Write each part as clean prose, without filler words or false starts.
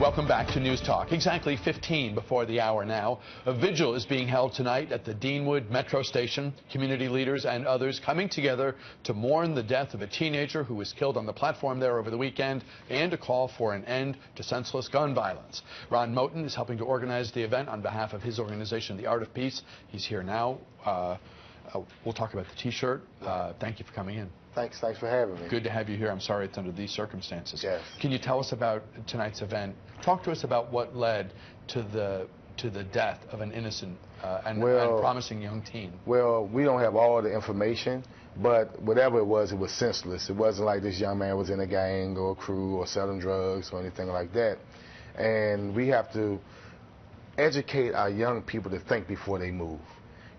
Welcome back to News Talk. Exactly 15 before the hour now. A vigil is being held tonight at the Deanwood Metro Station. Community leaders and others coming together to mourn the death of a teenager who was killed on the platform there over the weekend and to call for an end to senseless gun violence. Ron Moten is helping to organize the event on behalf of his organization, The Art of Peace. He's here now. We'll talk about the T-shirt. Thank you for coming in. Thanks for having me. Good to have you here. I'm sorry it's under these circumstances. Yes. Can you tell us about tonight's event? Talk to us about what led to the death of an innocent and promising young teen. Well, we don't have all the information, but whatever it was senseless. It wasn't like this young man was in a gang or a crew or selling drugs or anything like that. And we have to educate our young people to think before they move.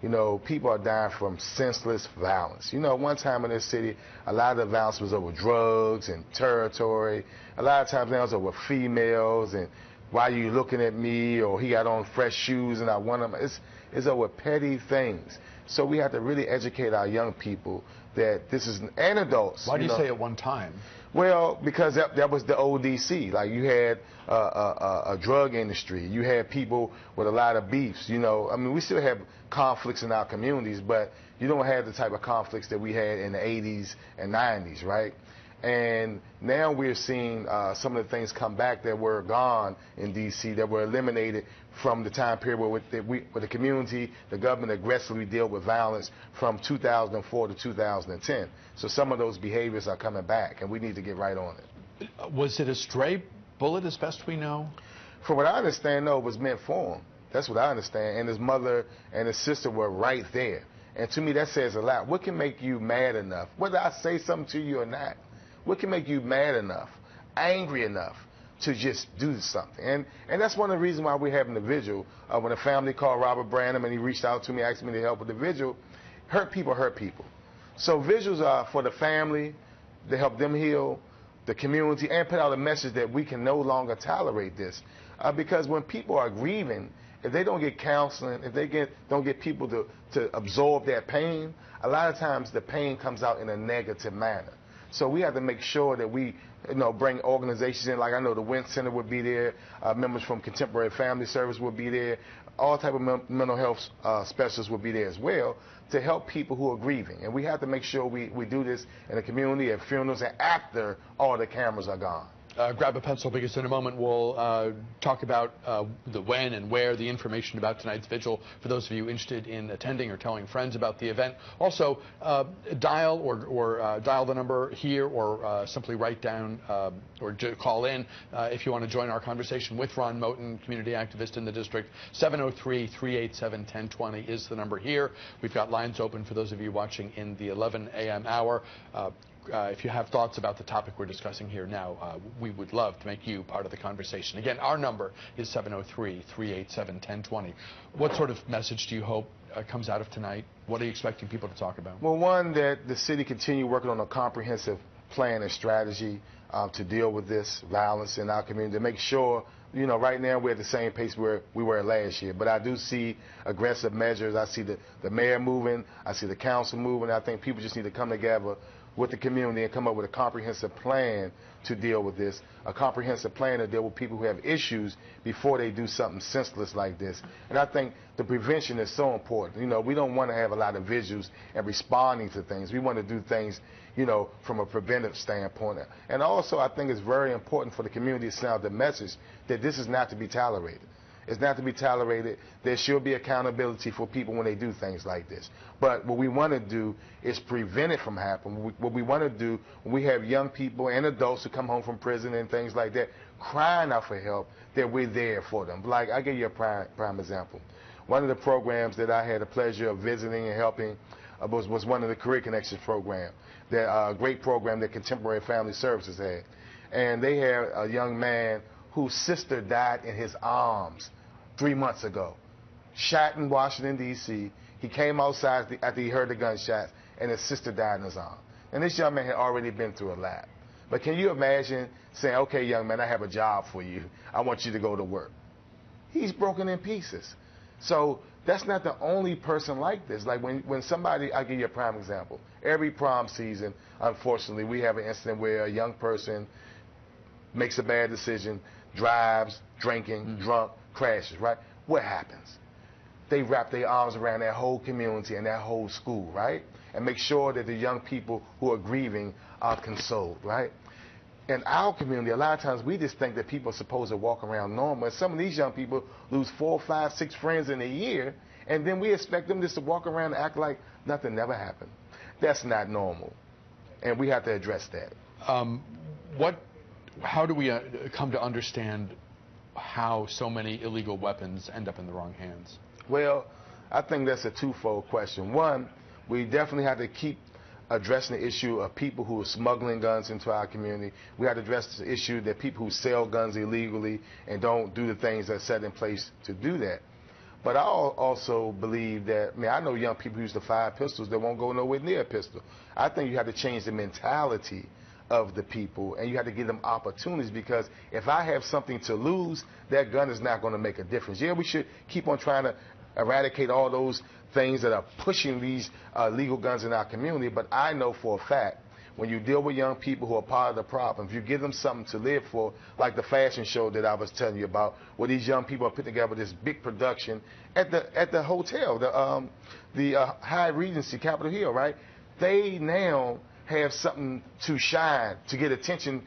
You know, people are dying from senseless violence. You know, one time in this city, a lot of the violence was over drugs and territory. A lot of times now it's over females and why you looking at me, or he got on fresh shoes and I want him. It's over petty things. So we have to really educate our young people that this is, and adults. Why do you say at one time? Well, because that was the old DC. Like, you had a drug industry. You had people with a lot of beefs, you know. I mean, we still have conflicts in our communities, but you don't have the type of conflicts that we had in the 80s and 90s, right? And now we're seeing some of the things come back that were gone in DC, that were eliminated from the time period where the community, the government aggressively dealt with violence from 2004 to 2010. So some of those behaviors are coming back, and we need to get right on it. Was it a stray bullet, as best we know? From what I understand, no, it was meant for him. That's what I understand. And his mother and his sister were right there. And to me, that says a lot. What can make you mad enough, whether I say something to you or not? What can make you mad enough, angry enough to just do something? And that's one of the reasons why we're having the vigil. When a family called Robert Branham and he reached out to me, asked me to help with the vigil, hurt people hurt people. So vigils are for the family, to help them heal, the community, and put out a message that we can no longer tolerate this. Because when people are grieving, if they don't get counseling, if they don't get people to absorb that pain, a lot of times the pain comes out in a negative manner. So we have to make sure that we, bring organizations in. Like, I know the WINT Center would be there, members from Contemporary Family Service would be there, all type of mental health specialists would be there as well to help people who are grieving. And we have to make sure we do this in the community, at funerals, and after all the cameras are gone. Grab a pencil, because in a moment we'll talk about the when and where, the information about tonight's vigil for those of you interested in attending or telling friends about the event. Also, dial or dial the number here, or simply write down or call in if you want to join our conversation with Ron Moten, community activist in the district. 703-387-1020 is the number here. We've got lines open for those of you watching in the 11 a.m. hour. If you have thoughts about the topic we're discussing here now, we would love to make you part of the conversation. Again, our number is 703-387-1020. What sort of message do you hope comes out of tonight? What are you expecting people to talk about? Well, one, that the city continue working on a comprehensive plan and strategy to deal with this violence in our community, to make sure, right now we're at the same pace where we were last year. But I do see aggressive measures. I see the mayor moving. I see the council moving. I think people just need to come together with the community and come up with a comprehensive plan to deal with this, a comprehensive plan to deal with people who have issues before they do something senseless like this. And I think the prevention is so important. We don't want to have a lot of visuals and responding to things. We want to do things, from a preventive standpoint. And also, I think it's very important for the community to sound the message that this is not to be tolerated. It's not to be tolerated. There should be accountability for people when they do things like this. But what we want to do is prevent it from happening. What we want to do when we have young people and adults who come home from prison and things like that, crying out for help, that we're there for them. Like, I'll give you a prime example. One of the programs that I had the pleasure of visiting and helping was one of the Career Connections program, that great program that Contemporary Family Services had. And they had a young man whose sister died in his arms 3 months ago, shot in Washington, D.C. He came outside after he heard the gunshots, and his sister died in his arms. And this young man had already been through a lot. But can you imagine saying, okay, young man, I have a job for you. I want you to go to work. He's broken in pieces. So that's not the only person like this. Like, when somebody, I'll give you a prime example. Every prom season, unfortunately, we have an incident where a young person makes a bad decision, drives, drinking, drunk, crashes, right? What happens? They wrap their arms around that whole community and that whole school, right? And make sure that the young people who are grieving are consoled, right? In our community, a lot of times we just think that people are supposed to walk around normal. And some of these young people lose 4, 5, 6 friends in a year, and then we expect them just to walk around and act like nothing never happened. That's not normal, and we have to address that. How do we come to understand how so many illegal weapons end up in the wrong hands? Well, I think that's a twofold question. One, we definitely have to keep addressing the issue of people who are smuggling guns into our community. We have to address the issue that people who sell guns illegally and don't do the things that are set in place to do that. But I also believe that, I know young people who use the 5 pistols that won't go nowhere near a pistol. I think you have to change the mentality of the people, and you have to give them opportunities, because if I have something to lose, that gun is not going to make a difference. Yeah, we should keep on trying to eradicate all those things that are pushing these legal guns in our community, but I know for a fact when you deal with young people who are part of the problem, if you give them something to live for, like the fashion show that I was telling you about, where these young people are putting together this big production at the hotel, the Hyatt Regency, Capitol Hill, right? They now have something to shine, to get attention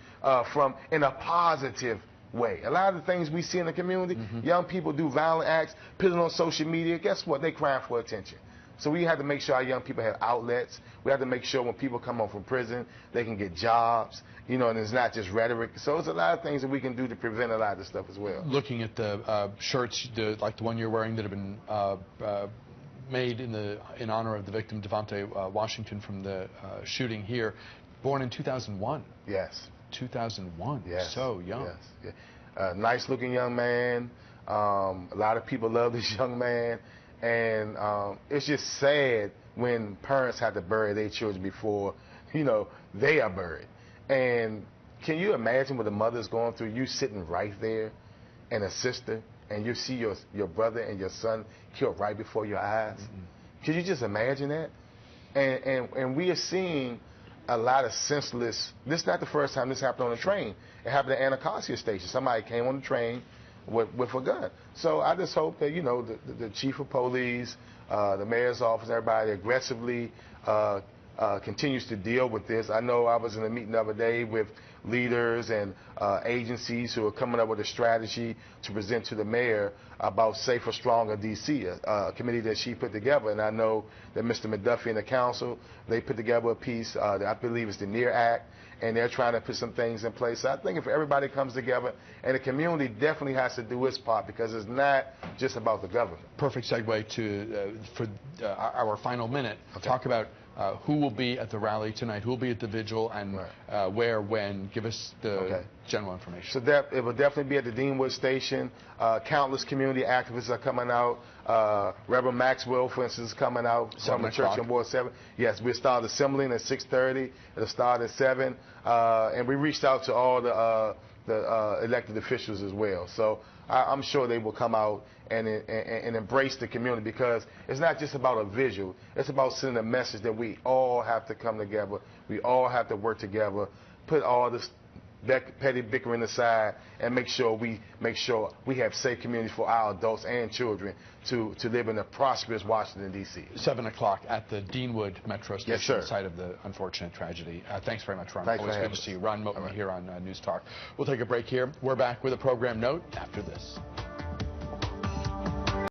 from in a positive way. A lot of the things we see in the community, young people do violent acts, put it on social media. Guess what? They crying for attention. So we have to make sure our young people have outlets. We have to make sure when people come home from prison, they can get jobs, and it's not just rhetoric. So there's a lot of things that we can do to prevent a lot of this stuff as well. Looking at the shirts, like the one you're wearing, that have been made in honor of the victim, Davonte Washington, from the shooting here, born in 2001. Yes. 2001. Yes. So young. Yes. Yeah. Nice looking young man. A lot of people love this young man. And it's just sad when parents have to bury their children before, they are buried. And can you imagine what a mother's going through? You sitting right there, and a sister, and you see your brother and your son killed right before your eyes. Could you just imagine that? And we are seeing a lot of senseless. This is not the first time this happened on a train. It happened at Anacostia Station. Somebody came on the train with a gun. So I just hope that the chief of police, the mayor's office, everybody aggressively continues to deal with this. I know I was in a meeting the other day with leaders and agencies who are coming up with a strategy to present to the mayor about Safer, Stronger D.C., a committee that she put together. And I know that Mr. McDuffie and the council, they put together a piece that I believe is the NEAR Act, and they're trying to put some things in place. So I think if everybody comes together, and the community definitely has to do its part, because it's not just about the government. Perfect segue to for our final minute. Okay. Talk about who will be at the rally tonight, who will be at the vigil, and where, when. Give us the general information. So it will definitely be at the Deanwood Station. Countless community activists are coming out. Reverend Maxwell, for instance, is coming out from the church on Ward 7. Yes, we'll start assembling at 6:30. It'll start at 7. And we reached out to all the elected officials as well. So I'm sure they will come out and embrace the community, because it's not just about a visual. It's about sending a message that we all have to come together. We all have to work together, put all this petty bickering aside, and make sure we have safe communities for our adults and children to live in a prosperous Washington, D.C. 7 o'clock at the Deanwood Metro Station, yes, sir. Site of the unfortunate tragedy. Thanks very much, Ron. Thanks. Always good to see you. Ron Moten here on News Talk. We'll take a break here. We're back with a program note after this.